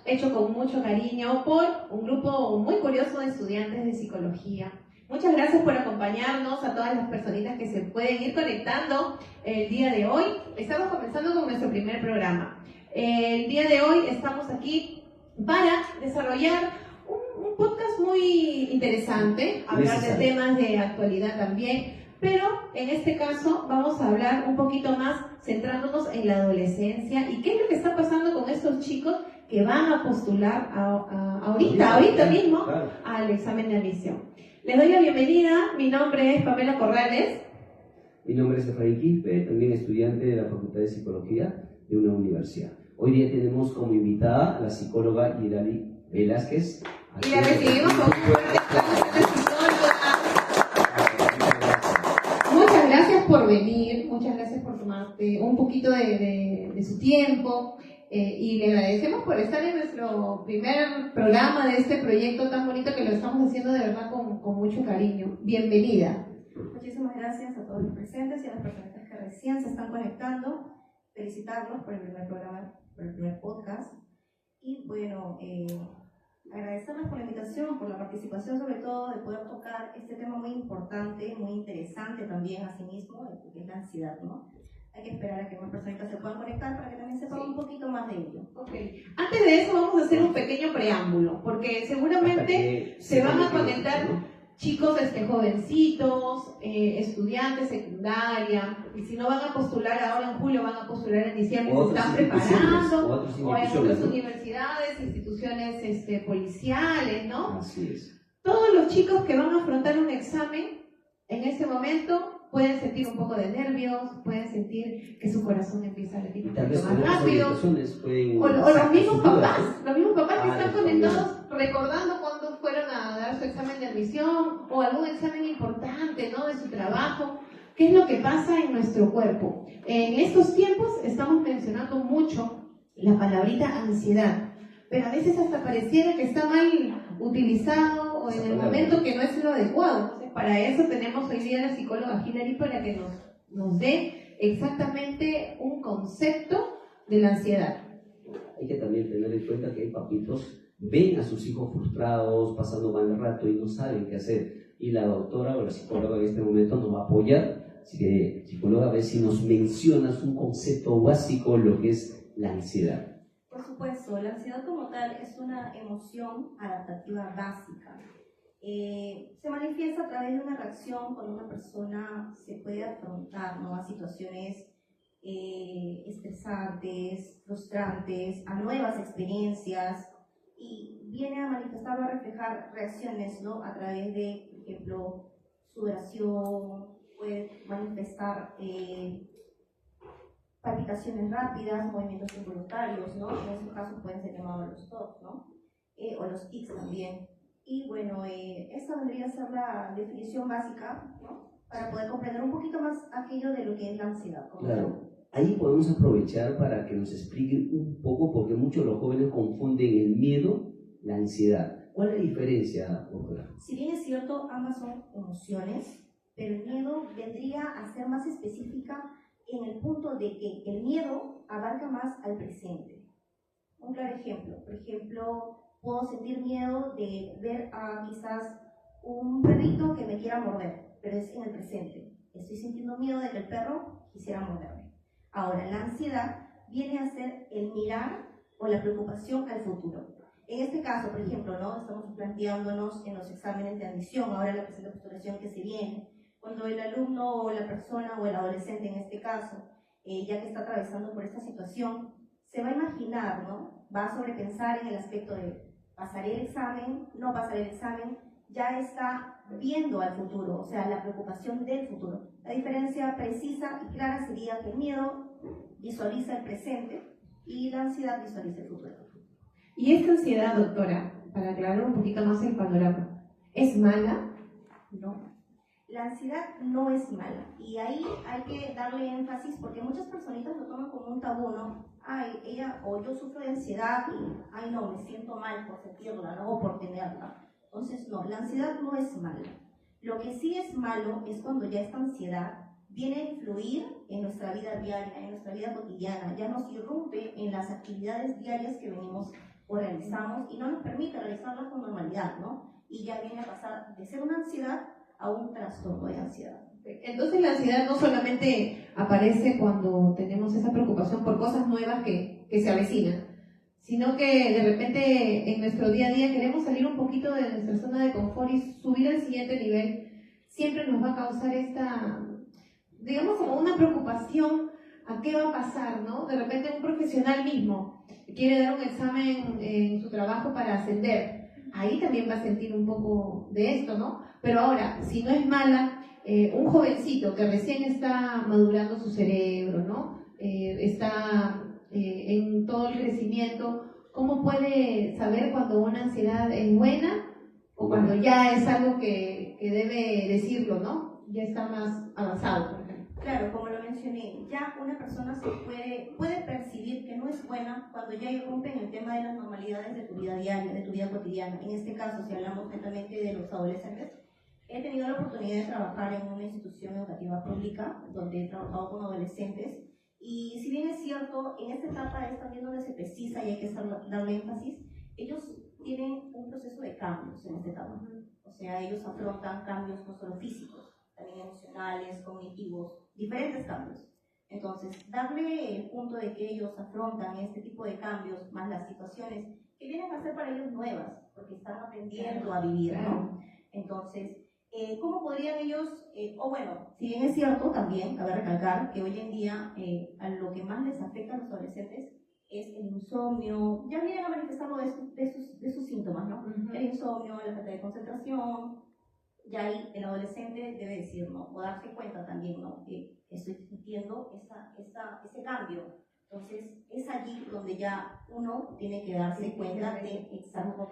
hecho con mucho cariño por un grupo muy curioso de estudiantes de psicología. Muchas gracias por acompañarnos, a todas las personitas que se pueden ir conectando el día de hoy. Estamos comenzando con nuestro primer programa. El día de hoy estamos aquí para desarrollar un podcast muy interesante, hablar de temas de actualidad también, pero en este caso vamos a hablar un poquito más centrándonos en la adolescencia y qué es lo que está pasando con estos chicos que van a postular ahorita mismo al examen de admisión. Les doy la bienvenida, mi nombre es Pamela Corrales. Mi nombre es Efraín Quispe, también estudiante de la Facultad de Psicología de una universidad. Hoy día tenemos como invitada a la psicóloga Irali Velázquez. Y la recibimos con un fuerte aplauso de psicóloga. Muchas gracias por venir, muchas gracias por tomarte un poquito de su tiempo. Y le agradecemos por estar en nuestro primer programa de este proyecto tan bonito que lo estamos haciendo de verdad con mucho cariño. Bienvenida. Muchísimas gracias a todos los presentes y a las personas que recién se están conectando. Felicitarlos por el primer programa, por el primer podcast. Y bueno, agradecerles por la invitación, por la participación, sobre todo de poder tocar este tema muy importante, muy interesante también a sí mismo, que es la ansiedad, ¿no? Hay que esperar a que más personas se puedan conectar para que también sepan un poquito más de ello. Okay. Antes de eso vamos a hacer un pequeño preámbulo, porque seguramente se van a conectar chicos jovencitos, estudiantes secundaria, y si no van a postular ahora en julio, van a postular en diciembre, se están preparando, o en otras universidades, instituciones policiales, ¿no? Así es. Todos los chicos que van a afrontar un examen en este momento pueden sentir un poco de nervios, pueden sentir que su corazón empieza a latir un poquito más rápido. O los mismos papás que están conectados recordando cuando fueron a dar su examen de admisión o algún examen importante, ¿no? De su trabajo. ¿Qué es lo que pasa en nuestro cuerpo? En estos tiempos estamos mencionando mucho la palabrita ansiedad, pero a veces hasta pareciera que está mal utilizado o en el momento que no es lo adecuado. Entonces, para eso tenemos hoy día a la psicóloga Hilary para que nos dé exactamente un concepto de la ansiedad. Hay que también tener en cuenta que hay papitos ven a sus hijos frustrados, pasando mal el rato y no saben qué hacer. Y la doctora o la psicóloga en este momento nos va a apoyar. Así que, psicóloga, a ver si nos mencionas un concepto básico, lo que es la ansiedad. Por supuesto, la ansiedad como tal es una emoción adaptativa básica. Se manifiesta a través de una reacción cuando una persona se puede afrontar, ¿no?, a situaciones estresantes, frustrantes, a nuevas experiencias, y viene a manifestar o a reflejar reacciones, ¿no?, a través de, por ejemplo, sudoración, puede manifestar palpitaciones rápidas, movimientos involuntarios, ¿no? En esos casos pueden ser llamados los TOC, ¿no? O los tics también. Y bueno, esta vendría a ser la definición básica, ¿no?, para poder comprender un poquito más aquello de lo que es la ansiedad. Claro, ahí podemos aprovechar para que nos expliquen un poco, porque muchos de los jóvenes confunden el miedo, la ansiedad. ¿Cuál es la diferencia, doctora? Si bien es cierto, ambas son emociones, pero el miedo vendría a ser más específica en el punto de que el miedo abarca más al presente. Un claro ejemplo, por ejemplo, puedo sentir miedo de ver a quizás un perrito que me quiera morder, pero es en el presente. Estoy sintiendo miedo de que el perro quisiera morderme. Ahora, la ansiedad viene a ser el mirar o la preocupación al futuro. En este caso, por ejemplo, ¿no?, estamos planteándonos en los exámenes de admisión, ahora la presente postulación que se viene, cuando el alumno o la persona o el adolescente en este caso, ya que está atravesando por esta situación, se va a imaginar, ¿no?, va a sobrepensar en el aspecto de pasaré el examen, no pasaré el examen, ya está viendo al futuro, o sea, la preocupación del futuro. La diferencia precisa y clara sería que el miedo visualiza el presente y la ansiedad visualiza el futuro. Y esta ansiedad, doctora, para aclarar un poquito más el panorama, ¿es mala? No. La ansiedad no es mala, y ahí hay que darle énfasis porque muchas personitas lo toman como un tabú, ¿no? Ay, ella o yo sufro de ansiedad y, ay no, me siento mal por sentirla, ¿no?, o por tenerla. Entonces, no, la ansiedad no es mala. Lo que sí es malo es cuando ya esta ansiedad viene a influir en nuestra vida diaria, en nuestra vida cotidiana, ya nos irrumpe en las actividades diarias que venimos realizando. pensamos y no nos permite realizarlas con normalidad, ¿no? Y ya viene a pasar de ser una ansiedad a un trastorno de ansiedad. Entonces la ansiedad no solamente aparece cuando tenemos esa preocupación por cosas nuevas que se avecinan, sino que de repente en nuestro día a día queremos salir un poquito de nuestra zona de confort y subir al siguiente nivel. Siempre nos va a causar esta, digamos, como una preocupación a qué va a pasar, ¿no? De repente un profesional mismo quiere dar un examen en su trabajo para ascender. Ahí también va a sentir un poco de esto, ¿no? Pero ahora, si no es mala, un jovencito que recién está madurando su cerebro, ¿no? Está en todo el crecimiento, ¿cómo puede saber cuando una ansiedad es buena o cuando ya es algo que debe decirlo, ¿no? Ya está más avanzado, por ejemplo. Claro, como lo mencioné, ya una persona se puede percibir que no es buena cuando ya irrumpe en el tema de las normalidades de tu vida diaria, de tu vida cotidiana. En este caso, si hablamos netamente de los adolescentes, he tenido la oportunidad de trabajar en una institución educativa pública donde he trabajado con adolescentes y si bien es cierto, en esta etapa es también donde se precisa y hay que darle énfasis, ellos tienen un proceso de cambios en esta etapa. O sea, ellos afrontan cambios no solo físicos, también emocionales, cognitivos, diferentes cambios. Entonces, darle el punto de que ellos afrontan este tipo de cambios, más las situaciones que vienen a ser para ellos nuevas, porque están aprendiendo a vivir, ¿no? Entonces, ¿cómo podrían ellos, o bueno, si bien es cierto también, cabe recalcar que hoy en día a lo que más les afecta a los adolescentes es el insomnio, ya vienen a manifestarlo de sus síntomas, ¿no? El insomnio, la falta de concentración, ya ahí el adolescente debe decir, ¿no? O darse cuenta también, ¿no? Que estoy sintiendo ese cambio. Entonces, es allí donde ya uno tiene que darse cuenta de exacto.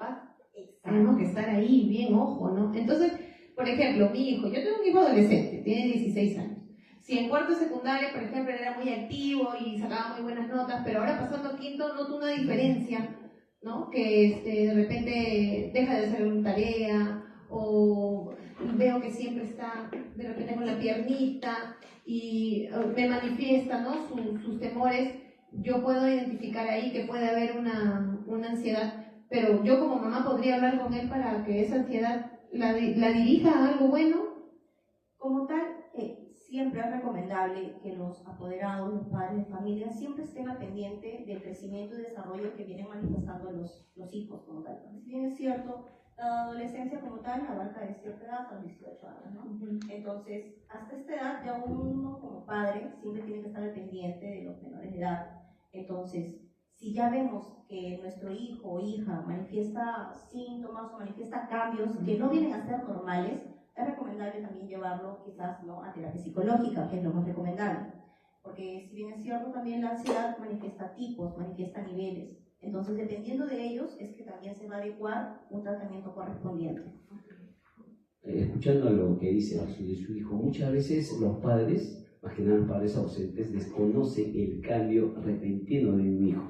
Tenemos que estar ahí, bien ojo, ¿no? Entonces, por ejemplo, mi hijo, yo tengo un hijo adolescente, tiene 16 años. Si en cuarto secundaria, por ejemplo, era muy activo y sacaba muy buenas notas, pero ahora pasando a quinto noto una diferencia, ¿no? Que de repente deja de hacer una tarea o veo que siempre está de repente con la piernita y me manifiesta, ¿no? sus temores. Yo puedo identificar ahí que puede haber una ansiedad, pero yo como mamá podría hablar con él para que esa ansiedad la dirija a algo bueno. Como tal, siempre es recomendable que los apoderados, los padres de familia, siempre estén al pendiente del crecimiento y desarrollo que vienen manifestando los hijos como tal. Si bien es cierto, la adolescencia como tal abarca de cierta edad hasta los 18 años, ¿no? Entonces, hasta esta edad ya uno como padre siempre tiene que estar al pendiente de los menores de edad. Entonces, si ya vemos que nuestro hijo o hija manifiesta síntomas o manifiesta cambios que no vienen a ser normales, es recomendable también llevarlo quizás, ¿no?, a terapia psicológica, que es lo más recomendable. Porque si bien es cierto, también la ansiedad manifiesta tipos, manifiesta niveles. Entonces, dependiendo de ellos, es que también se va a adecuar un tratamiento correspondiente. Escuchando lo que dice de su hijo, muchas veces los padres, más que nada los padres ausentes, desconocen el cambio repentino de un hijo.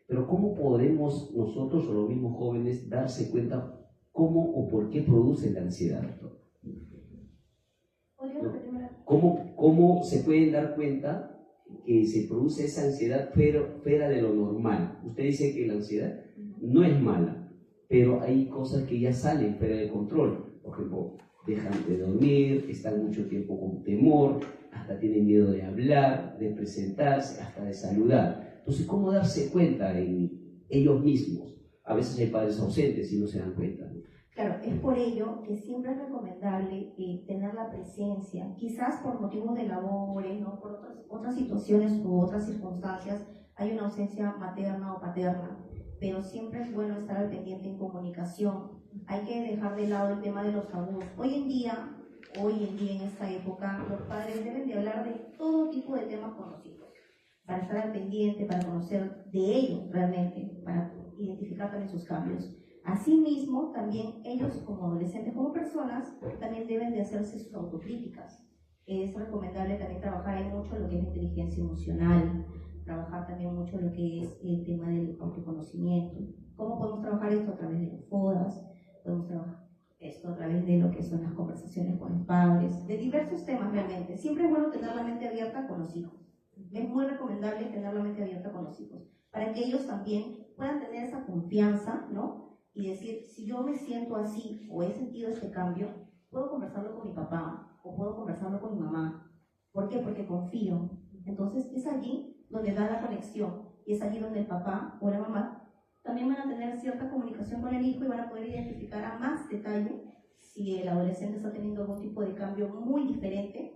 Pero ¿cómo podemos nosotros o los mismos jóvenes darse cuenta cómo o por qué produce la ansiedad? ¿Cómo se pueden dar cuenta que se produce esa ansiedad pero fuera de lo normal? Usted dice que la ansiedad no es mala, pero hay cosas que ya salen fuera de control. Por ejemplo, dejan de dormir, están mucho tiempo con temor, hasta tienen miedo de hablar, de presentarse, hasta de saludar. Entonces, ¿cómo darse cuenta en ellos mismos? A veces hay padres ausentes y no se dan cuenta, ¿no? Claro, es por ello que siempre es recomendable tener la presencia, quizás por motivos de labores, ¿no?, por otras situaciones u otras circunstancias, hay una ausencia materna o paterna, pero siempre es bueno estar al pendiente en comunicación. Hay que dejar de lado el tema de los tabús. Hoy en día en esta época, los padres deben de hablar de todo tipo de temas con los hijos, para estar al pendiente, para conocer de ellos realmente, para identificar también sus cambios. Asimismo, también ellos como adolescentes, como personas, también deben de hacerse sus autocríticas. Es recomendable también trabajar en mucho lo que es la inteligencia emocional, trabajar también mucho lo que es el tema del autoconocimiento. ¿Cómo podemos trabajar esto? A través de las podas, podemos trabajar esto a través de lo que son las conversaciones con los padres, de diversos temas realmente. Siempre es bueno tener la mente abierta con los hijos. Es muy recomendable tener la mente abierta con los hijos, para que ellos también puedan tener esa confianza, ¿no? Y decir, si yo me siento así o he sentido este cambio, puedo conversarlo con mi papá o puedo conversarlo con mi mamá. ¿Por qué? Porque confío. Entonces es allí donde da la conexión y es allí donde el papá o la mamá también van a tener cierta comunicación con el hijo y van a poder identificar a más detalle si el adolescente está teniendo algún tipo de cambio muy diferente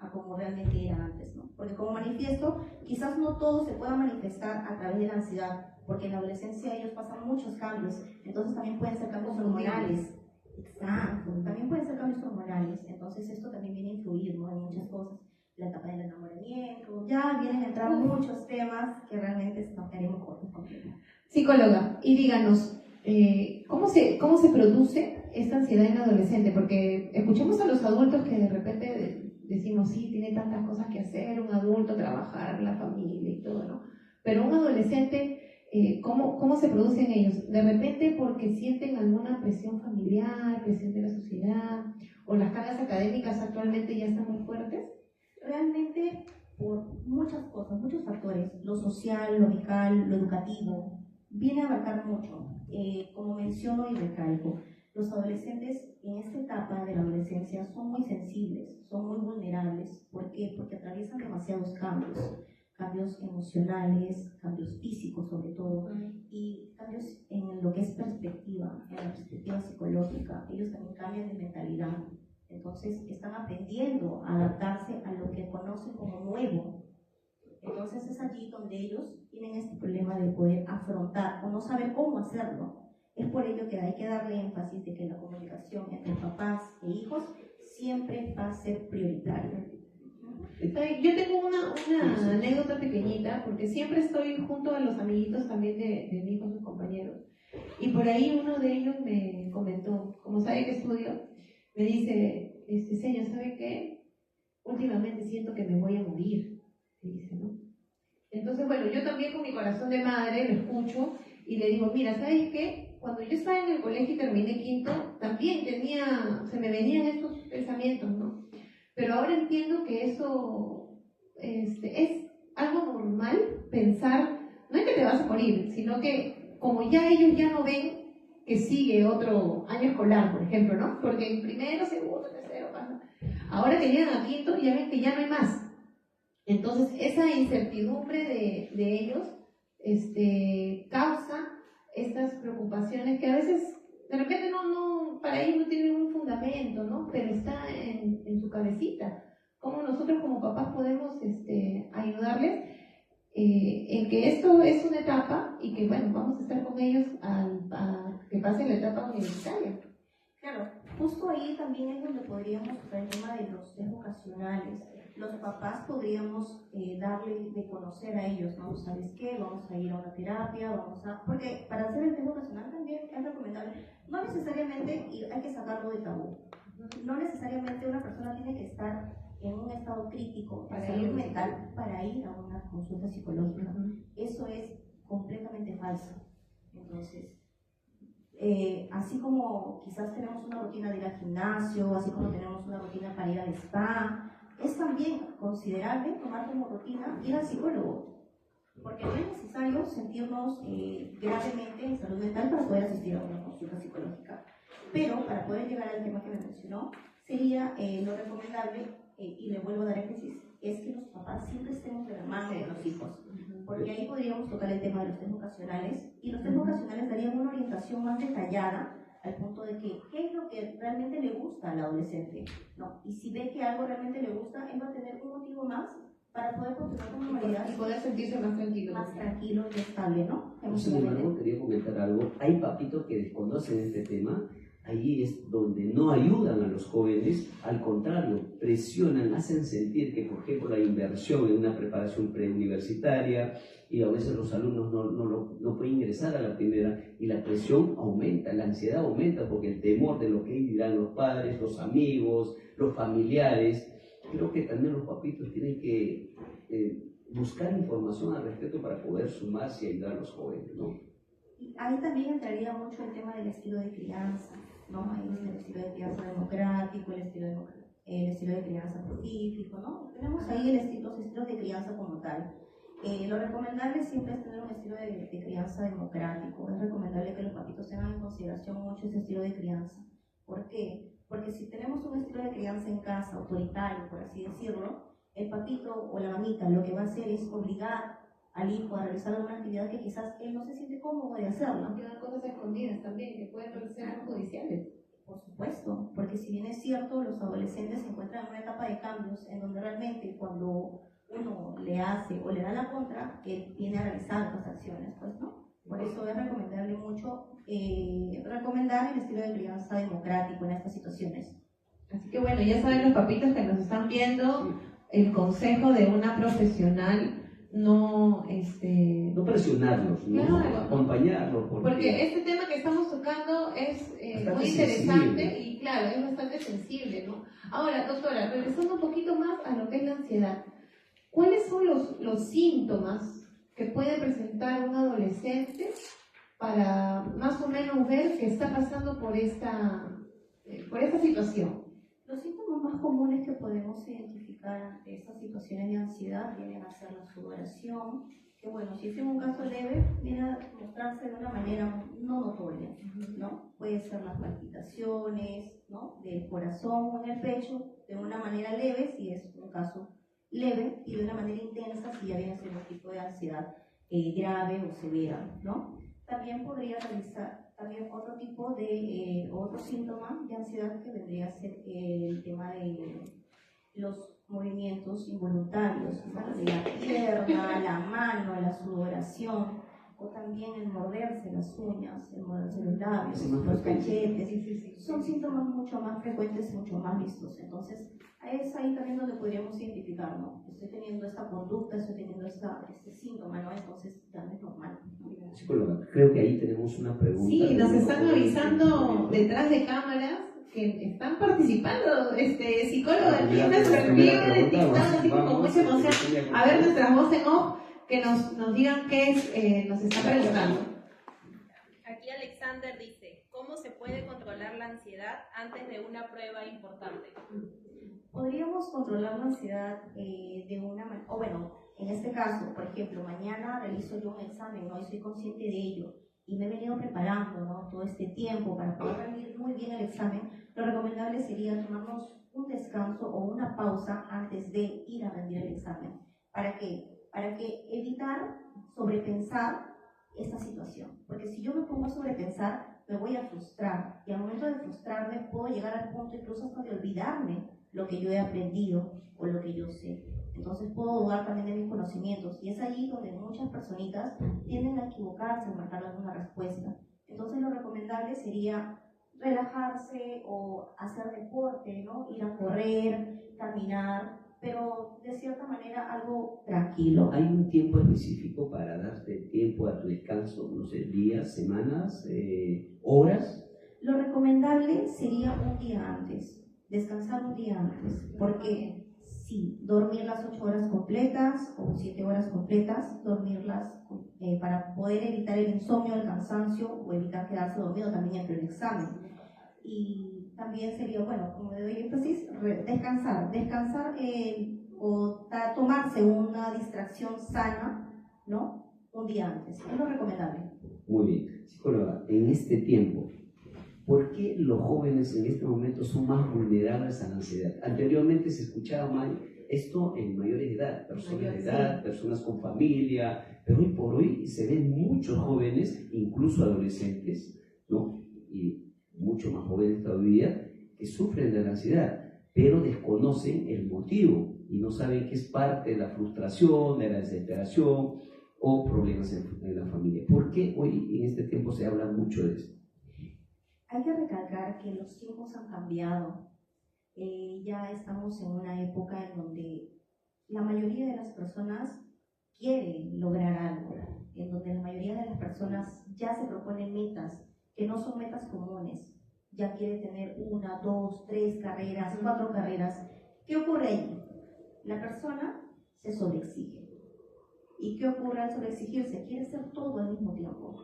a como realmente era antes, ¿no? Porque como manifiesto, quizás no todo se pueda manifestar a través de la ansiedad, porque en la adolescencia ellos pasan muchos cambios, entonces también pueden ser cambios hormonales. Exacto, también pueden ser cambios hormonales, entonces esto también viene a influir, ¿no? En muchas cosas, la etapa del enamoramiento, ya vienen a entrar muchos temas que realmente nos queremos cortos con tiempo. Psicóloga, y díganos, ¿cómo se produce esta ansiedad en adolescente? Porque escuchamos a los adultos que de repente decimos, sí, tiene tantas cosas que hacer, un adulto, trabajar, la familia y todo, ¿no? Pero un adolescente, ¿cómo se produce en ellos? De repente porque sienten alguna presión familiar, presión de la sociedad, o las cargas académicas actualmente ya están muy fuertes. Realmente por muchas cosas, muchos factores, lo social, lo amical, lo educativo, viene a abarcar mucho. Como menciono y recalco, los adolescentes en esta etapa de la adolescencia son muy sensibles, son muy vulnerables. ¿Por qué? Porque atraviesan demasiados cambios emocionales, cambios físicos sobre todo, y cambios en lo que es perspectiva, en la perspectiva psicológica. Ellos también cambian de mentalidad. Entonces están aprendiendo a adaptarse a lo que conocen como nuevo. Entonces es allí donde ellos tienen este problema de poder afrontar o no saber cómo hacerlo. Es por ello que hay que darle énfasis de que la comunicación entre papás e hijos siempre va a ser prioritaria. Yo tengo una anécdota pequeñita, porque siempre estoy junto a los amiguitos también de mi hijo, sus compañeros. Y por ahí uno de ellos me comentó, como sabe que estudio, me dice, señor, ¿sabe qué? Últimamente siento que me voy a morir, me dice, ¿no? Entonces, bueno, yo también con mi corazón de madre lo escucho y le digo, mira, ¿sabes qué? Cuando yo estaba en el colegio y terminé quinto, también se me venían estos pensamientos, ¿no? Pero ahora entiendo que eso es algo normal pensar, no es que te vas a morir, sino que como ya ellos ya no ven que sigue otro año escolar, por ejemplo, ¿no? Porque en primero, segundo, tercero pasa. Ahora que llegan a quinto ya ven que ya no hay más. Entonces esa incertidumbre de ellos causa estas preocupaciones que a veces de repente no para ellos no tienen un fundamento, ¿no? Pero está en su cabecita. ¿Cómo nosotros como papás podemos ayudarles en que esto es una etapa y que, bueno, vamos a estar con ellos a que pasen la etapa universitaria? Claro, justo ahí también es donde podríamos tocar el tema de los test vocacionales. Los papás podríamos darle de conocer a ellos, ¿no? ¿Sabes qué? Vamos a ir a una terapia, porque para hacer el test vocacional también es recomendable. No necesariamente, y hay que sacarlo de tabú, no necesariamente una persona tiene que estar en un estado crítico de salud mental para ir a una consulta psicológica. Eso es completamente falso. Entonces, así como quizás tenemos una rutina de ir al gimnasio, así como tenemos una rutina para ir al spa, es también considerable tomar como rutina ir al psicólogo, porque no es necesario sentirnos gravemente en salud mental para poder asistir a una consulta psicológica. Pero para poder llegar al tema que me mencionó, sería lo recomendable, y le vuelvo a dar énfasis, es que los papás siempre estemos de la mano de los hijos, porque ahí podríamos tocar el tema de los test vocacionales, y los test vocacionales darían una orientación más detallada al punto de que qué es lo que realmente le gusta al adolescente, ¿no? Y si ve que algo realmente le gusta, él va a tener un motivo más para poder continuar con normalidad y poder sentirse más tranquilo. Más tranquilo y estable, ¿no? Sin embargo, quería comentar algo. Hay papitos que desconocen este tema. Allí es donde no ayudan a los jóvenes, al contrario, presionan, hacen sentir que, por ejemplo, la inversión en una preparación preuniversitaria, y a veces los alumnos no pueden ingresar a la primera, y la presión aumenta, la ansiedad aumenta, porque el temor de lo que dirán los padres, los amigos, los familiares. Creo que también los papitos tienen que buscar información al respecto para poder sumarse y ayudar a los jóvenes, ¿no? Y ahí también entraría mucho el tema del estilo de crianza, ¿no? Ahí está el estilo de crianza democrático, el estilo de crianza pacífico, ¿no? Tenemos ahí los estilos de crianza como tal. Lo recomendable siempre es tener un estilo de crianza democrático. Es recomendable que los papitos tengan en consideración mucho ese estilo de crianza. ¿Por qué? Porque si tenemos un estilo de crianza en casa, autoritario, por así decirlo, el papito o la mamita lo que va a hacer es obligar al hijo a realizar alguna actividad que quizás él no se siente cómodo de hacerla. Quedan cosas escondidas también que pueden ser judiciales. Por supuesto, porque si bien es cierto, los adolescentes se encuentran en una etapa de cambios en donde realmente cuando uno le hace o le da la contra, él viene a realizar otras acciones, pues, ¿no? Por eso es recomendable mucho recomendar el estilo de crianza democrático en estas situaciones. Así que bueno, ya saben los papitos que nos están viendo, el consejo de una profesional, no presionarlos, ¿no? Claro. Acompañarlos. Porque este tema que estamos tocando es muy interesante sensible. Y claro, es bastante sensible, ¿no? Ahora, doctora, regresando un poquito más a lo que es la ansiedad, ¿cuáles son los síntomas que puede presentar un adolescente para más o menos ver que está pasando por esta situación? Los síntomas más comunes que podemos identificar ante estas situaciones de ansiedad vienen a ser la sudoración, que bueno, si es en un caso leve, viene a mostrarse de una manera no notoria, ¿no? Puede ser las palpitaciones, ¿no? Del corazón o en el pecho, de una manera leve, si es un caso leve, y de una manera intensa, si ya viene a ser un tipo de ansiedad grave o severa, ¿no? También podría realizar otro tipo de otro síntoma de ansiedad que vendría a ser el tema de los movimientos involuntarios, ¿no? De la pierna, la mano, la sudoración, o también el morderse las uñas, el morderse los labios, los cachetes. Son síntomas mucho más frecuentes y mucho más vistos. Entonces, es ahí también donde podríamos identificar, ¿no? Estoy teniendo esta conducta, estoy teniendo este síntoma, ¿no? Entonces, ya no es normal. Psicóloga, creo que ahí tenemos una pregunta. Sí, nos están avisando detrás de cámaras que están participando, psicólogo aquí en nuestro envío de TikTok, así con mucha emoción. A ver nuestras voces en off, que nos digan qué es, nos están preguntando. Aquí Alexander dice, ¿cómo se puede controlar la ansiedad antes de una prueba importante? Podríamos controlar la ansiedad de una manera, o bueno, en este caso, por ejemplo, mañana realizo yo un examen, ¿no? Y soy consciente de ello, y me he venido preparando, ¿no? Todo este tiempo para poder rendir muy bien el examen. Lo recomendable sería tomarnos un descanso o una pausa antes de ir a rendir el examen. ¿Para qué? Para que evitar sobrepensar esta situación. Porque si yo me pongo a sobrepensar, me voy a frustrar. Y al momento de frustrarme, puedo llegar al punto incluso hasta de olvidarme lo que yo he aprendido o lo que yo sé. Entonces puedo dudar también de mis conocimientos. Y es allí donde muchas personitas tienden a equivocarse al marcar alguna respuesta. Entonces lo recomendable sería relajarse o hacer deporte, ¿no? Ir a correr, caminar, pero de cierta manera algo tranquilo. ¿Hay un tiempo específico para darte tiempo a tu descanso? No sé, días, semanas, horas. Lo recomendable sería un día antes, descansar un día antes, porque sí, dormir las 8 horas completas o 7 horas completas, dormirlas para poder evitar el insomnio, el cansancio o evitar quedarse dormido también entre el examen. Y también sería, bueno, como le doy énfasis, descansar o tomarse una distracción sana, ¿no? Un día antes, es lo recomendable. Muy bien. Psicóloga, en este tiempo, ¿por qué los jóvenes en este momento son más vulnerables a la ansiedad? Anteriormente se escuchaba mal esto en mayores de edad, personas con familia, pero hoy por hoy se ven muchos jóvenes, incluso adolescentes, ¿no? Y mucho más jóvenes todavía, que sufren de la ansiedad, pero desconocen el motivo y no saben que es parte de la frustración, de la desesperación o problemas en la familia. ¿Por qué hoy en este tiempo se habla mucho de esto? Hay que recalcar que los tiempos han cambiado. Ya estamos en una época en donde la mayoría de las personas quieren lograr algo, en donde la mayoría de las personas ya se proponen metas que no son metas comunes. Ya quiere tener 1, 2, 3 carreras, 4 carreras. ¿Qué ocurre ahí? La persona se sobreexige. ¿Y qué ocurre al sobreexigirse? Quiere hacer todo al mismo tiempo.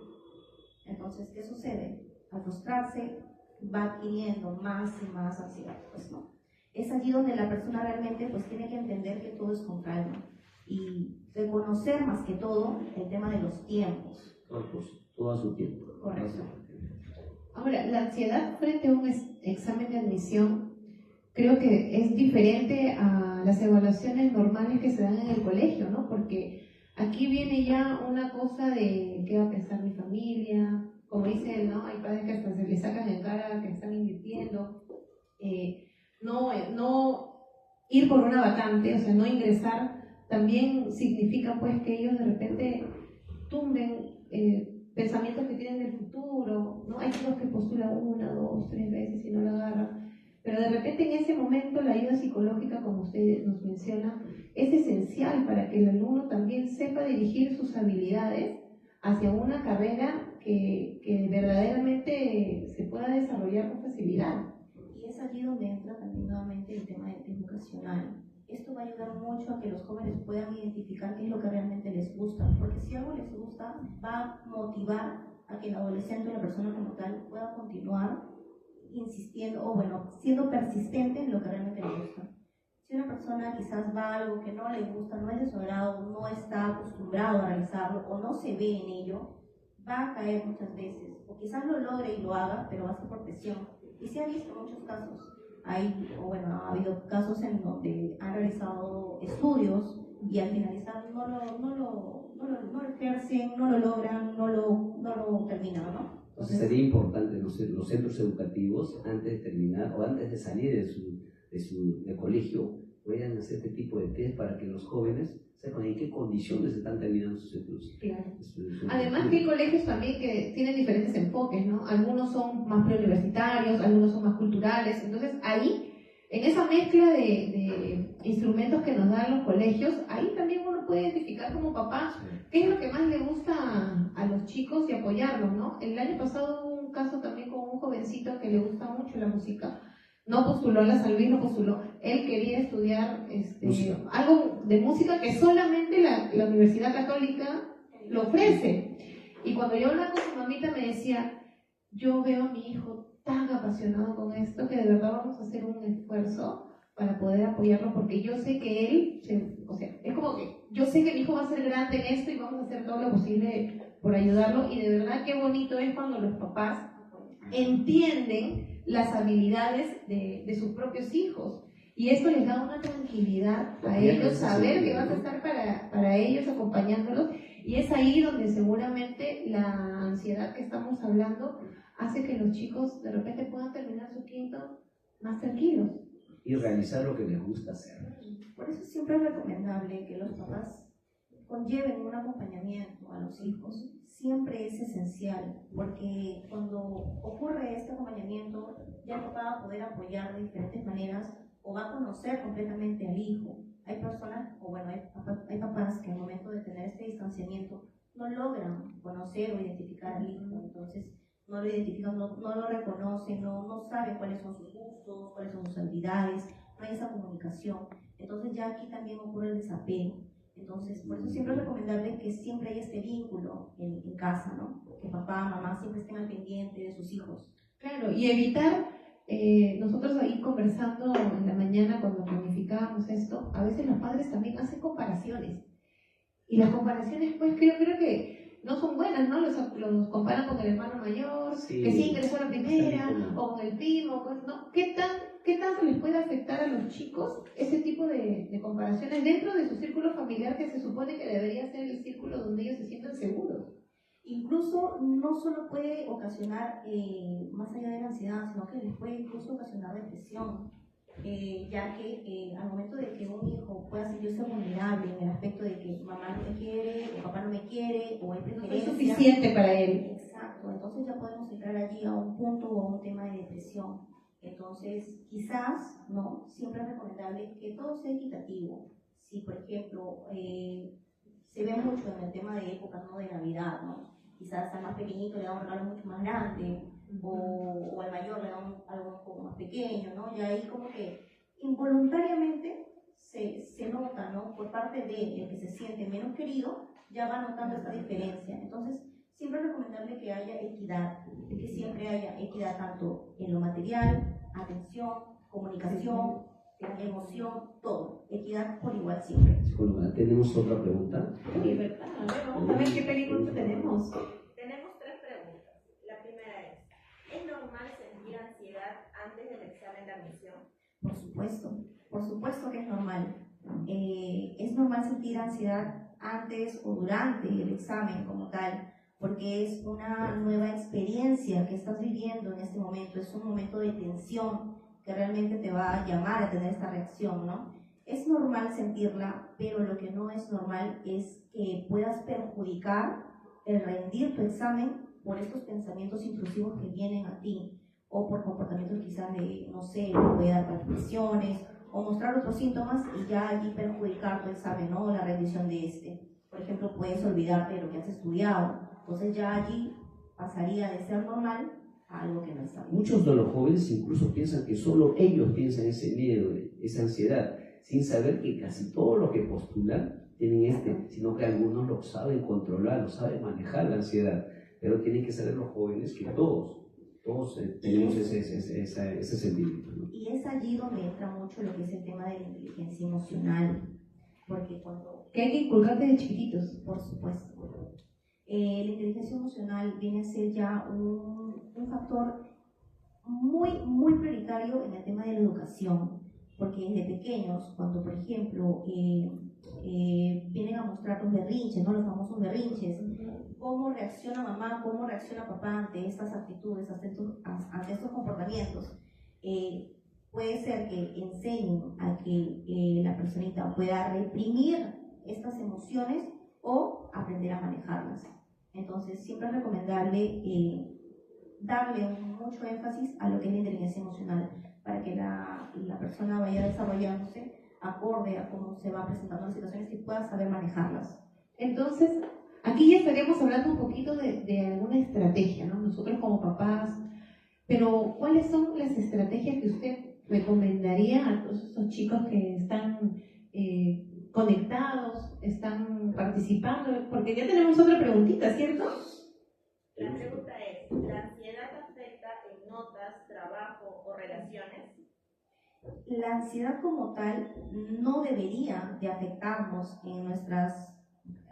Entonces, ¿qué sucede? Al frustrarse, va adquiriendo más y más ansiedad, pues no. Es allí donde la persona realmente pues tiene que entender que todo es con calma. Y reconocer más que todo el tema de los tiempos. Todo a su tiempo. Correcto. Ahora, la ansiedad frente a un examen de admisión creo que es diferente a las evaluaciones normales que se dan en el colegio, ¿no? Porque aquí viene ya una cosa de qué va a pensar mi familia, como dicen, ¿no? Hay padres que hasta se les sacan en cara que están invirtiendo, no ir por una vacante, o sea, no ingresar, también significa pues que ellos de repente tumben pensamientos que tienen del futuro, ¿no? Hay chicos que postulan 1, 2, 3 veces y no lo agarran, pero de repente en ese momento la ayuda psicológica, como usted nos menciona, es esencial para que el alumno también sepa dirigir sus habilidades hacia una carrera que verdaderamente se pueda desarrollar con facilidad. Y es allí donde entra también nuevamente el tema educacional. Esto va a ayudar mucho a que los jóvenes puedan identificar qué es lo que realmente les gusta, porque si algo les gusta, va a motivar a que el adolescente o la persona como tal pueda continuar insistiendo, o bueno, siendo persistente en lo que realmente le gusta. Si una persona quizás va a algo que no le gusta, no es de su agrado, no está acostumbrado a realizarlo o no se ve en ello, va a caer muchas veces, o quizás lo logre y lo haga, pero va a ser por presión. Y se ha visto muchos casos. Ha habido casos en donde han realizado estudios y al finalizar no lo ejercen, no lo logran, no lo terminan, ¿no? Entonces sería importante los centros educativos, antes de terminar o antes de salir de colegio, puedan hacer este tipo de test para que los jóvenes sepan en qué condiciones están terminando sus estudios. Claro. Además que hay colegios también que tienen diferentes enfoques, ¿no? Algunos son más preuniversitarios, algunos son más culturales. Entonces ahí, en esa mezcla de instrumentos que nos dan los colegios, ahí también uno puede identificar como papá qué es lo que más le gusta a los chicos y apoyarlos, ¿no? El año pasado hubo un caso también con un jovencito que le gusta mucho la música. No postuló a la San Luis, no postuló. Él quería estudiar algo de música que solamente la Universidad Católica lo ofrece. Y cuando yo hablaba con su mamita me decía, yo veo a mi hijo tan apasionado con esto que de verdad vamos a hacer un esfuerzo para poder apoyarlo, porque yo sé que él, es como que yo sé que mi hijo va a ser grande en esto y vamos a hacer todo lo posible por ayudarlo. Y de verdad qué bonito es cuando los papás entienden las habilidades de sus propios hijos, y esto les da una tranquilidad a ellos, saber que vas a estar para ellos acompañándolos, y es ahí donde seguramente la ansiedad que estamos hablando hace que los chicos de repente puedan terminar su quinto más tranquilos y realizar lo que les gusta hacer. Por eso siempre es recomendable que los papás conlleven un acompañamiento a los hijos. Siempre es esencial, porque cuando ocurre este acompañamiento, ya el papá va a poder apoyar de diferentes maneras o va a conocer completamente al hijo. Hay personas, hay papás que al momento de tener este distanciamiento no logran conocer o identificar al hijo, entonces no lo identifican, no lo reconocen, no saben cuáles son sus gustos, cuáles son sus habilidades, no hay esa comunicación. Entonces ya aquí también ocurre el desapego. Entonces, por eso siempre es recomendable que siempre haya este vínculo en casa, ¿no? Que papá, mamá siempre estén al pendiente de sus hijos. Claro, y evitar, nosotros ahí conversando en la mañana cuando planificábamos esto, a veces los padres también hacen comparaciones. Y las comparaciones, pues creo que no son buenas, ¿no? Los comparan con el hermano mayor, que sí ingresó a la primera, o con el primo, pues, ¿no? ¿Qué tanto les puede afectar a los chicos ese tipo de comparaciones dentro de su círculo familiar, que se supone que debería ser el círculo donde ellos se sientan seguros? Incluso no solo puede ocasionar, más allá de la ansiedad, sino que les puede incluso ocasionar depresión, ya que al momento de que un hijo pueda sentirse vulnerable en el aspecto de que mamá no me quiere, o papá no me quiere, o hay preferencia, no es suficiente para él. Exacto, entonces ya podemos entrar allí a un punto o a un tema de depresión. Entonces, quizás, ¿no? Siempre es recomendable que todo sea equitativo. Si, por ejemplo, se ve mucho en el tema de épocas, ¿no? De Navidad, ¿no? Quizás al más pequeñito le da un regalo mucho más grande, o al mayor le da algo un poco más pequeño, ¿no? Y ahí como que involuntariamente se nota, ¿no? Por parte de el que se siente menos querido, ya va notando esta diferencia. Entonces, siempre es recomendable que haya equidad, que siempre haya equidad tanto en lo material, atención, comunicación, emoción, todo. Equidad por igual siempre. Psicóloga, ¿tenemos otra pregunta? Sí, ¿verdad? A ver, vamos a ver qué película tenemos. Tenemos 3 preguntas. La primera es normal sentir ansiedad antes del examen de admisión? Por supuesto que es normal. Es normal sentir ansiedad antes o durante el examen como tal, porque es una nueva experiencia que estás viviendo en este momento, es un momento de tensión que realmente te va a llamar a tener esta reacción, ¿no? Es normal sentirla, pero lo que no es normal es que puedas perjudicar el rendir tu examen por estos pensamientos intrusivos que vienen a ti, o por comportamientos quizás de, no sé, puede dar palpitaciones, o mostrar otros síntomas y ya allí perjudicar tu examen, ¿no? La rendición de este. Por ejemplo, puedes olvidarte de lo que has estudiado, entonces ya allí pasaría de ser normal a algo que no está bien. Muchos de los jóvenes incluso piensan que solo ellos piensan ese miedo, esa ansiedad, sin saber que casi todos los que postulan tienen sino que algunos lo saben controlar, lo saben manejar la ansiedad, pero tienen que saber los jóvenes que todos tenemos ese sentimiento, ¿no? Y es allí donde entra mucho lo que es el tema de la inteligencia emocional, porque que hay que inculcar desde chiquititos. Por supuesto. La inteligencia emocional viene a ser ya un factor muy prioritario en el tema de la educación, porque desde pequeños, cuando por ejemplo vienen a mostrar los berrinches, ¿no? Los famosos berrinches, cómo reacciona mamá, cómo reacciona papá ante estas actitudes, ante estos comportamientos, puede ser que enseñen a que la personita pueda reprimir estas emociones o aprender a manejarlas. Entonces siempre es recomendable darle mucho énfasis a lo que es la inteligencia emocional para que la persona vaya desarrollándose acorde a cómo se va presentando las situaciones y pueda saber manejarlas. Entonces, aquí ya estaríamos hablando un poquito de alguna estrategia, ¿no? Nosotros como papás, pero ¿cuáles son las estrategias que usted recomendaría a todos estos chicos que están conectados, están participando? Porque ya tenemos otra preguntita, ¿cierto? La pregunta es, ¿la ansiedad afecta en notas, trabajo o relaciones? La ansiedad como tal no debería de afectarnos en nuestras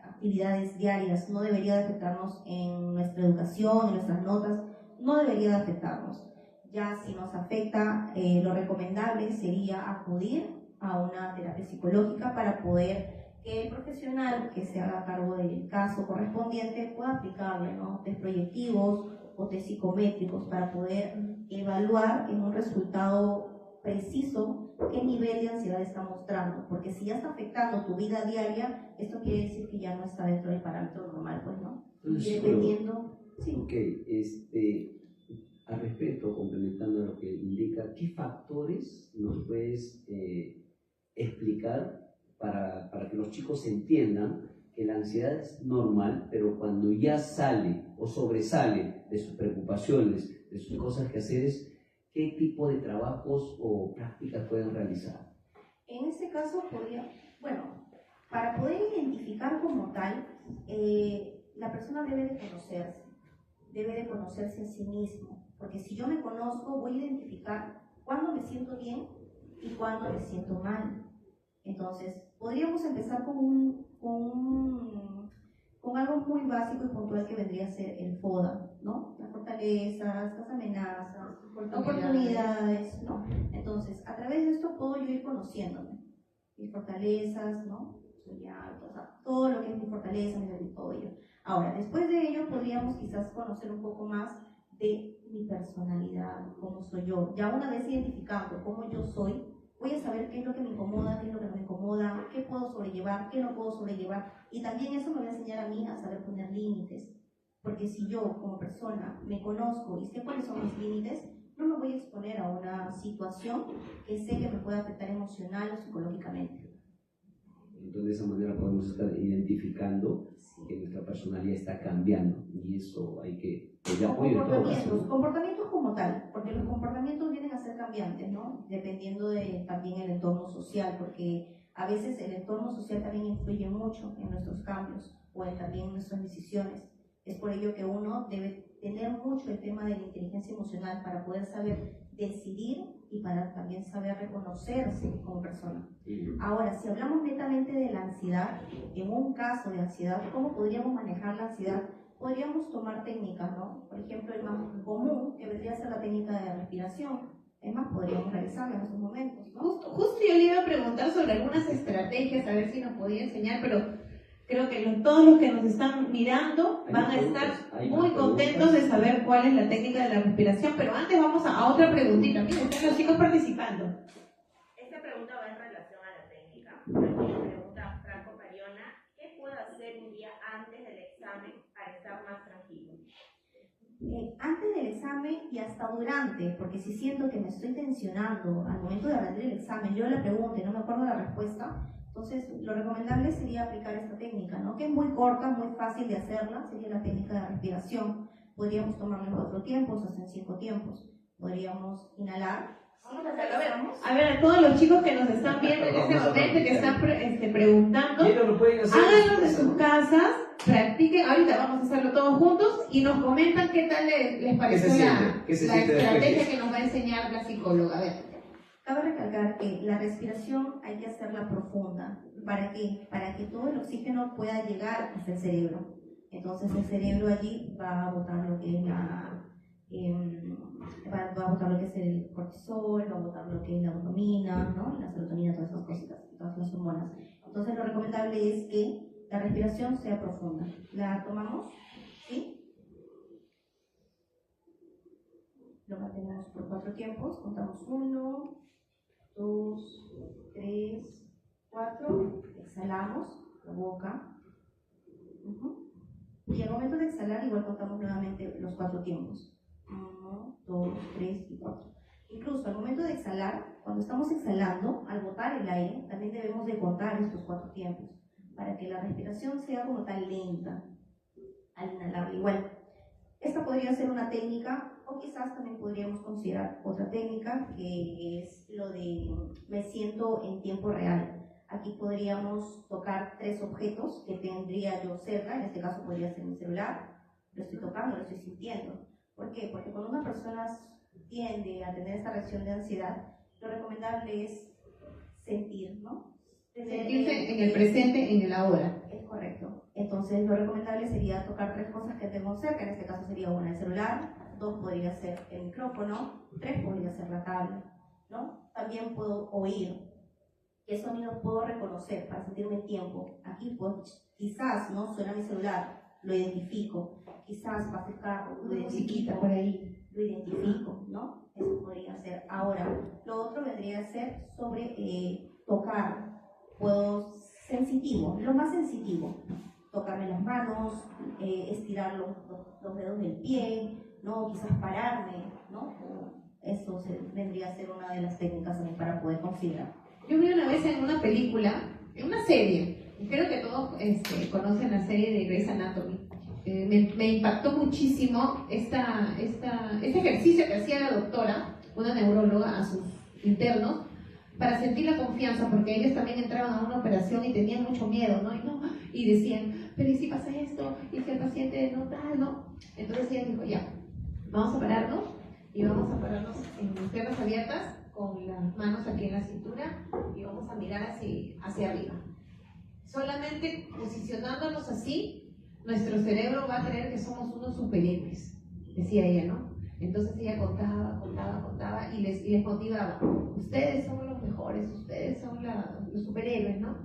actividades diarias, no debería de afectarnos en nuestra educación, en nuestras notas, no debería de afectarnos. Ya si nos afecta, lo recomendable sería acudir a una terapia psicológica para poder que el profesional que se haga cargo del caso correspondiente pueda aplicarle, ¿no? Test proyectivos o test psicométricos para poder evaluar en un resultado preciso qué nivel de ansiedad está mostrando, porque si ya está afectando tu vida diaria, esto quiere decir que ya no está dentro del parámetro normal, pues, ¿no? Entonces, y dependiendo... Sí. Ok, al respecto, complementando lo que indica, ¿qué factores nos puedes explicar para que los chicos entiendan que la ansiedad es normal, pero cuando ya sale o sobresale de sus preocupaciones, de sus cosas que hacer, ¿qué tipo de trabajos o prácticas pueden realizar? En este caso para poder identificar como tal, la persona debe de conocerse a sí mismo, porque si yo me conozco voy a identificar cuándo me siento bien y cuándo me siento mal. Entonces, podríamos empezar con algo muy básico y puntual que vendría a ser el FODA, ¿no? Las fortalezas, las amenazas, oportunidades, ¿no? Entonces, a través de esto puedo yo ir conociéndome, mis fortalezas, ¿no? Soy alto, o sea, todo lo que es mi fortaleza, mi todo ello. Ahora, después de ello, podríamos quizás conocer un poco más de mi personalidad, cómo soy yo. Ya una vez identificando cómo yo soy, voy a saber qué es lo que me incomoda, qué es lo que no me incomoda, qué puedo sobrellevar, qué no puedo sobrellevar. Y también eso me va a enseñar a mí a saber poner límites. Porque si yo como persona me conozco y sé cuáles son mis límites, no me voy a exponer a una situación que sé que me puede afectar emocional o psicológicamente. Entonces, de esa manera podemos estar identificando que nuestra personalidad está cambiando. Y eso hay que apoyo en todo caso, ¿no? Comportamientos como tal, porque los comportamientos vienen a ser cambiantes, ¿no? Dependiendo de también el entorno social, porque a veces el entorno social también influye mucho en nuestros cambios o también en nuestras decisiones. Es por ello que uno debe tener mucho el tema de la inteligencia emocional para poder saber decidir y para también saber reconocerse como persona. Ahora, si hablamos netamente de la ansiedad, en un caso de ansiedad, ¿cómo podríamos manejar la ansiedad? Podríamos tomar técnicas, ¿no? Por ejemplo, el más común, que vendría a ser la técnica de respiración. Es más, podríamos realizarla en esos momentos, ¿no? Justo yo le iba a preguntar sobre algunas estrategias, a ver si nos podía enseñar, pero creo que todos los que nos están mirando van a estar muy contentos de saber cuál es la técnica de la respiración, pero antes vamos a otra preguntita. Miren, están los chicos participando. Esta pregunta va en relación a la técnica. Pregunta Franco Mariona, ¿qué puedo hacer un día antes del examen para estar más tranquilo? Antes del examen y hasta durante, porque si siento que me estoy tensionando al momento de rendir el examen, yo le pregunto y no me acuerdo la respuesta, entonces lo recomendable sería aplicar esta técnica, ¿no? Que es muy corta, muy fácil de hacerla, sería la técnica de respiración. Podríamos tomarla en 4 tiempos, hasta en 5 tiempos. Podríamos inhalar. A ver, a todos los chicos que nos están viendo en este momento, que están preguntando, háganlo de sus casas, practiquen, ahorita vamos a hacerlo todos juntos y nos comentan qué tal les pareció la estrategia que nos va a enseñar la psicóloga. A ver. Cabe recalcar que la respiración hay que hacerla profunda. ¿Para qué? Para que todo el oxígeno pueda llegar hasta el cerebro. Entonces el cerebro allí va a botar lo que es va a botar lo que es el cortisol, va a botar lo que es la dopamina, ¿no? La serotonina, todas esas cositas, todas las hormonas. Entonces lo recomendable es que la respiración sea profunda. ¿La tomamos? ¿Sí? Lo mantenemos por 4 tiempos. Contamos 1, 2, 3, 4. Exhalamos la boca. Y al momento de exhalar, igual contamos nuevamente los 4 tiempos. 1, 2, 3 y 4. Incluso al momento de exhalar, cuando estamos exhalando, al botar el aire, también debemos de contar estos 4 tiempos, para que la respiración sea como tal lenta al inhalar. Igual, esta podría ser una técnica, o quizás también podríamos considerar otra técnica, que es lo de me siento en tiempo real. Aquí podríamos tocar 3 objetos que tendría yo cerca, en este caso podría ser mi celular, lo estoy tocando, lo estoy sintiendo. ¿Por qué? Porque cuando una persona tiende a tener esta reacción de ansiedad, lo recomendable es sentir, ¿no? Sentirse en el presente, en el ahora. Es correcto. Entonces, lo recomendable sería tocar 3 cosas que tengo cerca. En este caso sería 1 el celular, 2 podría ser el micrófono, 3 podría ser la tablet, ¿no? También puedo oír. ¿Qué sonido puedo reconocer para sentirme en tiempo? Aquí, pues, quizás, ¿no? Suena mi celular, lo identifico. Quizás pasa el carro, lo identifico. Por ahí. Lo identifico, ¿no? Eso podría ser. Ahora, lo otro vendría a ser sobre tocar. Puedo sensitivo, lo más sensitivo, tocarme las manos, estirar los dedos del pie, ¿no? Quizás pararme, ¿no? Eso vendría a ser una de las técnicas también para poder considerar. Yo vi una vez en una película, en una serie, creo que todos conocen la serie de Grey's Anatomy. Me impactó muchísimo este ejercicio que hacía la doctora, una neuróloga, a sus internos, para sentir la confianza, porque ellos también entraban a una operación y tenían mucho miedo, ¿no? Y decían, pero ¿y si pasa esto? ¿Y si el paciente no tal, no? Entonces ella dijo, ya, vamos a pararnos, y vamos a pararnos en piernas abiertas, con las manos aquí en la cintura, y vamos a mirar hacia arriba. Solamente posicionándonos así, nuestro cerebro va a creer que somos unos superhéroes, decía ella, ¿no? Entonces ella contaba y les motivaba. Ustedes son los mejores, ustedes son los superhéroes, ¿no?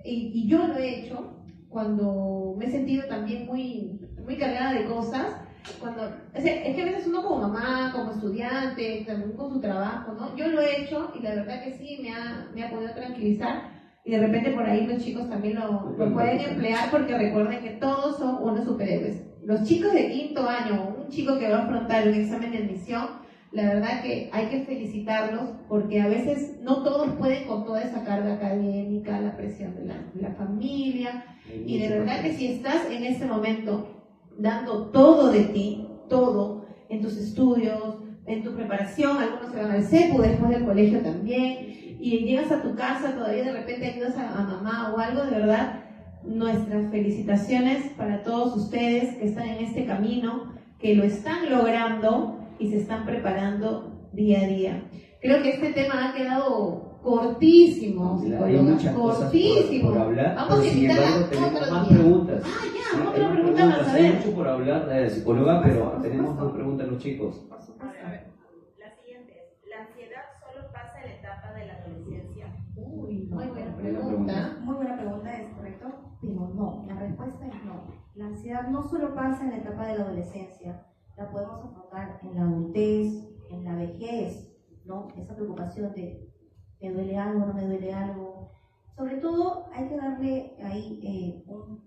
Y yo lo he hecho cuando me he sentido también muy cargada de cosas. Es que a veces uno como mamá, como estudiante, también con su trabajo, ¿no? Yo lo he hecho y la verdad que sí me ha podido tranquilizar. Y de repente por ahí los chicos también lo pueden emplear, porque recuerden que todos son unos superhéroes. Los chicos de 5º año, un chico que va a afrontar un examen de admisión, la verdad que hay que felicitarlos, porque a veces no todos pueden con toda esa carga académica, la presión de la familia, y de verdad que si estás en este momento dando todo de ti, todo, en tus estudios, en tu preparación, algunos se van al CEPU después del colegio también, y llegas a tu casa, todavía de repente ayudas a mamá o algo, de verdad, nuestras felicitaciones para todos ustedes que están en este camino, que lo están logrando y se están preparando día a día. Creo que este tema ha quedado cortísimo, psicóloga, cortísimo. Por hablar, vamos a invitar a tenemos más día. preguntas. Ya, otra pregunta más, a ver. Hay mucho por hablar, psicóloga, pero tenemos más preguntas los chicos. Por supuesto. A ver, la siguiente es, ¿la ansiedad solo pasa en la etapa de la adolescencia? Uy, muy buena pregunta. Muy buena pregunta, es correcto, pero no, la respuesta es no. La ansiedad no solo pasa en la etapa de la adolescencia, la podemos afrontar en la adultez, en la vejez, ¿no? Esa preocupación de ¿me duele algo, no me duele algo? Sobre todo hay que darle ahí un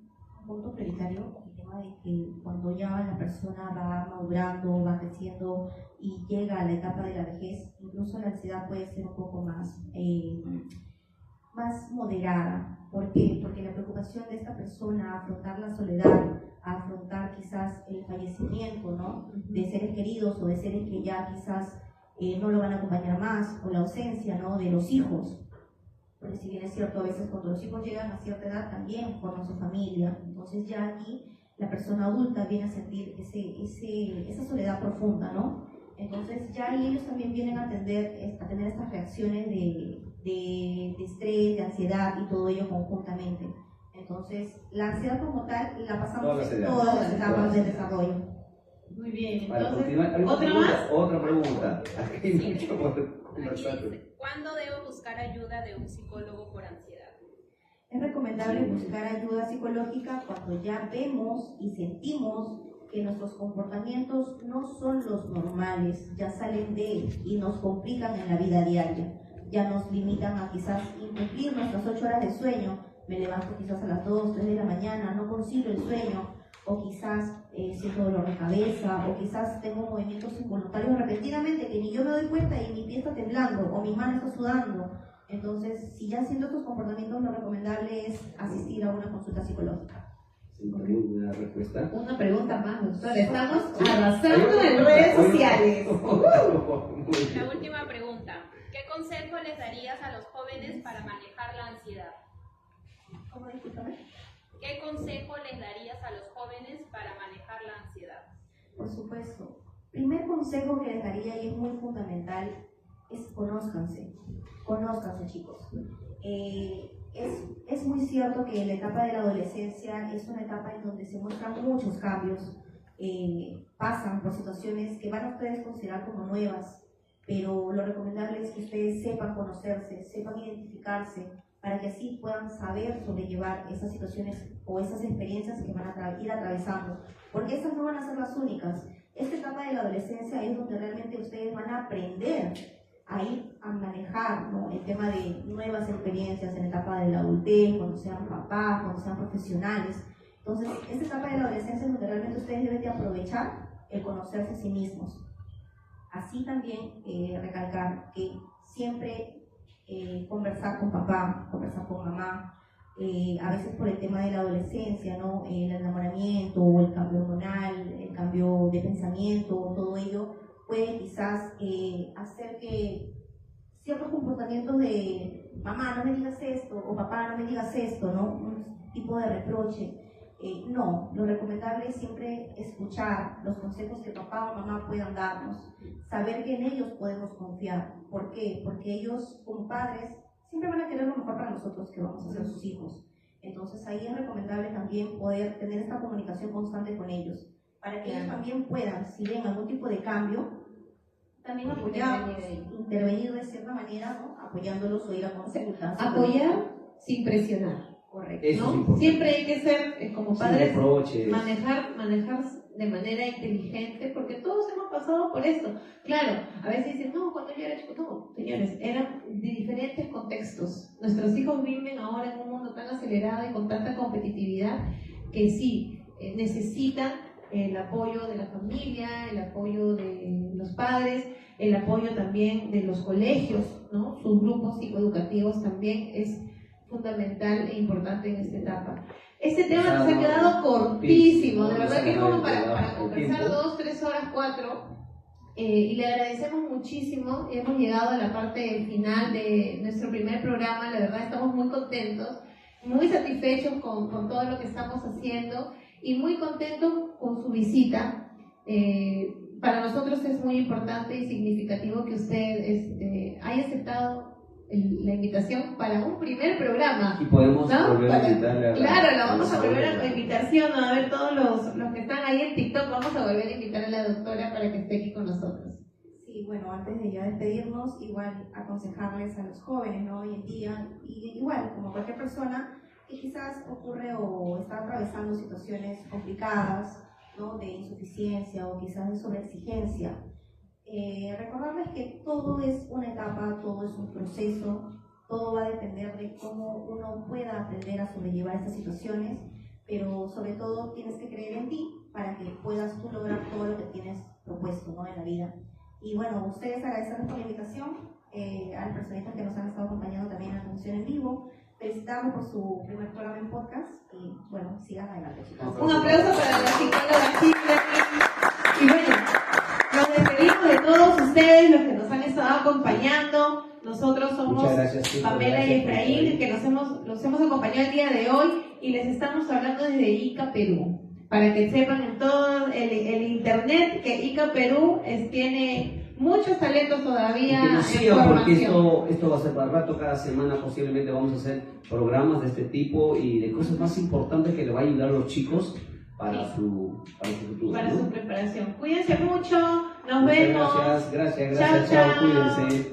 punto prioritario, el tema de que cuando ya la persona va madurando, va creciendo y llega a la etapa de la vejez, incluso la ansiedad puede ser un poco más moderada. ¿Por qué? Porque la preocupación de esta persona a afrontar la soledad, a afrontar quizás el fallecimiento, ¿no? De seres queridos o de seres que ya quizás no lo van a acompañar más, o la ausencia, ¿no? De los hijos. Porque si bien es cierto, a veces cuando los hijos llegan a cierta edad también forman su familia. Entonces ya aquí la persona adulta viene a sentir esa soledad profunda, ¿no? Entonces ya ahí ellos también vienen a tener estas reacciones de estrés, de ansiedad y todo ello conjuntamente. Entonces la ansiedad como tal la pasamos en todas las etapas del desarrollo. Muy bien, Para entonces, continuar, ¿otra pregunta? Aquí hay Sí. mucho por Aquí conversar. dice, ¿cuándo debo buscar ayuda de un psicólogo por ansiedad? Es recomendable buscar ayuda psicológica cuando ya vemos y sentimos que nuestros comportamientos no son los normales, ya salen de y nos complican en la vida diaria, ya nos limitan a quizás incumplir nuestras 8 horas de sueño. Me levanto quizás a las 2, 3 de la mañana, no concilio el sueño, o quizás siento dolor de cabeza, o quizás tengo movimientos involuntarios repentinamente que ni yo me doy cuenta y mi pie está temblando, o mi mano está sudando. Entonces, si ya siento estos comportamientos, lo recomendable es asistir a una consulta psicológica. Una respuesta. una pregunta más, doctor. Estamos arrasando en redes sociales. La última pregunta. ¿Qué consejo les darías a los jóvenes para manejar la ansiedad? ¿Cómo discúlpame? ¿Qué consejo les darías a los jóvenes para manejar la ansiedad? Por supuesto. Primer consejo que les daría, y es muy fundamental, es conózcanse. Conózcanse, chicos. Es muy cierto que la etapa de la adolescencia es una etapa en donde se muestran muchos cambios, pasan por situaciones que van a ustedes considerar como nuevas, pero lo recomendable es que ustedes sepan conocerse, sepan identificarse, para que así puedan saber sobrellevar esas situaciones o esas experiencias que van a ir atravesando, porque estas no van a ser las únicas. Esta etapa de la adolescencia es donde realmente ustedes van a aprender a ir a manejar, ¿no? El tema de nuevas experiencias en la etapa de la adultez, cuando sean papás, cuando sean profesionales. Entonces, esta etapa de la adolescencia es donde realmente ustedes deben de aprovechar el conocerse a sí mismos. Así también recalcar que siempre conversar con papá, conversar con mamá, a veces por el tema de la adolescencia, ¿no? El enamoramiento o el cambio hormonal, el cambio de pensamiento, todo ello puede quizás hacer que ciertos comportamientos de mamá, no me digas esto, o papá, no me digas esto, ¿no? Un tipo de reproche. No, lo recomendable es siempre escuchar los consejos que papá o mamá puedan darnos, saber que en ellos podemos confiar. ¿Por qué? Porque ellos, como padres, siempre van a querer lo mejor para nosotros, que vamos a ser sus hijos. Entonces ahí es recomendable también poder tener esta comunicación constante con ellos, para que ellos también puedan, si ven algún tipo de cambio, también apoyarlos, intervenir de cierta manera, ¿no? Apoyándolos o ir a consultas. Apoyar sin presionar. Correcto. ¿No? Siempre hay que ser, como padres, manejar de manera inteligente, porque todos hemos pasado por esto. Claro, a veces dicen, no, cuando yo era chico, no, señores, eran de diferentes contextos. Nuestros hijos viven ahora en un mundo tan acelerado y con tanta competitividad que sí, necesitan el apoyo de la familia, el apoyo de los padres, el apoyo también de los colegios, ¿no? Sus grupos psicoeducativos también es fundamental e importante en esta etapa. Este tema nos ha quedado cortísimo, de verdad que es como para conversar 2, 3 horas, 4, y le agradecemos muchísimo. Hemos llegado a la parte final de nuestro primer programa, la verdad estamos muy contentos, muy satisfechos con todo lo que estamos haciendo y muy contentos con su visita. Para nosotros es muy importante y significativo que usted haya aceptado la invitación para un primer programa. Y podemos volver a invitarle Claro, la vamos a volver a invitar, ¿sí o no? A ver, todos los que están ahí en TikTok, vamos a volver a invitar a la doctora para que esté aquí con nosotros. Sí, bueno, antes de ya despedirnos, igual aconsejarles a los jóvenes, ¿no? Hoy en día, y igual, como cualquier persona que quizás ocurre o está atravesando situaciones complicadas, ¿no? De insuficiencia o quizás de sobreexigencia. Recordarles que todo es una etapa, todo es un proceso, todo va a depender de cómo uno pueda aprender a sobrellevar estas situaciones, pero sobre todo tienes que creer en ti para que puedas tú lograr todo lo que tienes propuesto, ¿no? En la vida. Y bueno, ustedes agradecerles por la invitación, a las personitas que nos han estado acompañando también en la función en vivo. Felicitamos por su primer programa en podcast y bueno, sigan adelante, chicas. Un aplauso para la psicóloga Chile. Y bueno, nos despedimos de todos ustedes, los que nos han estado acompañando. Nosotros somos Pamela y Efraín, que los hemos acompañado el día de hoy y les estamos hablando desde ICA Perú. Para que sepan en todo el internet que ICA Perú tiene muchos talentos todavía. Y que nos sigan, porque esto va a ser para rato. Cada semana posiblemente vamos a hacer programas de este tipo y de cosas más importantes que le va a ayudar a los chicos para su futuro. Para su preparación. Cuídense mucho, nos Muchas vemos. Gracias, chao, cuídense.